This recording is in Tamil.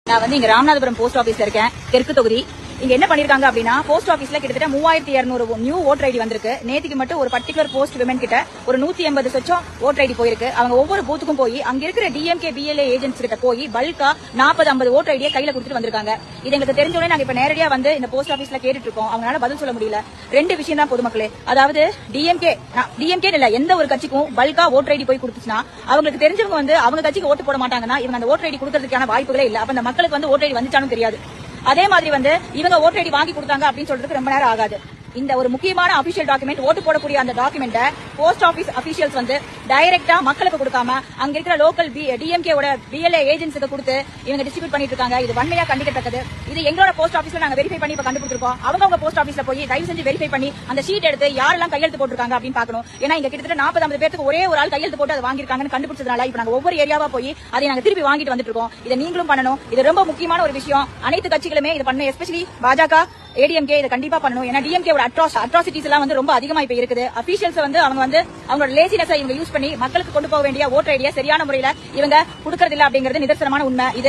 நான் வந்து இங்க ராமநாதபுரம் போஸ்ட் ஆபீஸ்ல இருக்கேன், தெற்கு தொகுதி. இங்க என்ன பண்ணிருக்காங்க அப்படின்னா, போஸ்ட் ஆபீஸ்ல கிட்டத்தட்ட 3200 நியூ ஓட்டர் ஐடி வந்திருக்கு. நேத்துக்கு மட்டும் ஒரு பர்டிகுலர் போஸ்ட் விமன் கிட்ட ஒரு 180 சொச்சம் ஓட்டர் ஐடி போயிருக்கு. அவங்க ஒவ்வொரு பூத்துக்கும் போய் அங்க இருக்கிற டிஎம்கே பிஎல்ஏ ஏஜென்ட்ஸ் கிட்ட போய் பல்கா 40-50 ஓட்டர் ஐடியை கையில கொடுத்துட்டு வந்திருக்காங்க. இது எங்களுக்கு தெரிஞ்சோடனே நாங்க இப்ப நேரடியா வந்து இந்த போஸ்ட் ஆபீஸ்ல கேட்டுட்டு இருக்கோம். அவங்களால பதில் சொல்ல முடியல. ரெண்டு விஷயம் தான் பொதுமக்களே, அதாவது டிஎம்கே இல்ல, எந்த ஒரு கட்சிக்கும் பல்கா ஓட்டர் ஐடி போய் கொடுத்துச்சுன்னா அவங்களுக்கு தெரிஞ்சவங்க வந்து அவங்க கட்சிக்கு ஓட்டு போட மாட்டாங்கன்னா இவங்க அந்த ஓட்டர் ஐடி கொடுக்கறதுக்கான வாய்ப்புகளே இல்ல. அப்ப அந்த மக்களுக்கு வந்து ஓட்டர் ஐடி வந்துச்சாலும் தெரியாது. அதே மாதிரி வந்து இவங்க ஓட்டர் ஐடி வாங்கி கொடுத்தாங்க அப்படின்னு சொல்றதுக்கு ரொம்ப நேரம் ஆகாது. இந்த ஒரு முக்கியமான அபிஷியல் டாக்குமெண்ட், ஓட்டு போடக்கூடிய அந்த டாக்குமெண்ட போஸ்ட் ஆபீஸ் அபிஷியல்ஸ் வந்து டைரக்டா மக்களுக்கு கொடுக்காம அங்க இருக்கிற லோக்கல் டிஎம்கே ஓட பிஎல்ஏ ஏஜென்ட்ஸ்க்கு கொடுத்து இவங்க டிஸ்ட்ரிபியூட் பண்ணிட்டு இருக்காங்க. இது வன்மையா கண்டிக்கத்தக்கது. இது எங்களோட போஸ்ட் ஆபீஸ்ல நாங்க வெரிஃபை பண்ணி இப்ப கண்டுபிடிச்சிருக்கோம். அவங்க போஸ்ட் ஆபீஸ்ல போய் தயவு செஞ்சு வெரிஃபை பண்ணி அந்த ஷீட் எடுத்து யாரெல்லாம் கையெழுத்து போட்டுருக்காங்க அப்படின்னு பாக்கணும். ஏன்னா இங்க கிட்டத்தட்ட 40-50 பேருக்கு ஒரே ஒரு ஆள் கையெழுத்து போட்டு அதை வாங்கிருக்காங்கன்னு கண்டுபிடிச்சதுனால இப்ப நாங்க ஒவ்வொரு ஏரியாவா போய் அதை நாங்க திருப்பி வாங்கிட்டு வந்துட்டு இருக்கோம். இதை நீங்களும் பண்ணணும். இது ரொம்ப முக்கியமான ஒரு விஷயம். அனைத்து கட்சிகளுமே இது பண்ணணும். எஸ்பெஷலி பாஜக, ஏடிஎம்கே இதை கண்டிப்பா பண்ணணும். ஏன்னா டிஎம்கே அட்ராசிட்டிஸ் எல்லாம் வந்து ரொம்ப அதிகமா இப்ப இருக்குது. அபிஷியல்ஸ் வந்து அவங்க வந்து அவங்களோட லேசினஸ் இவங்க யூஸ் பண்ணி மக்களுக்கு கொண்டு போக வேண்டிய ஓட்டர் ஐடியா சரியான முறையில இவங்க கொடுக்கறது இல்ல அப்படிங்கிறது நிதர்சனமான உண்மை. இது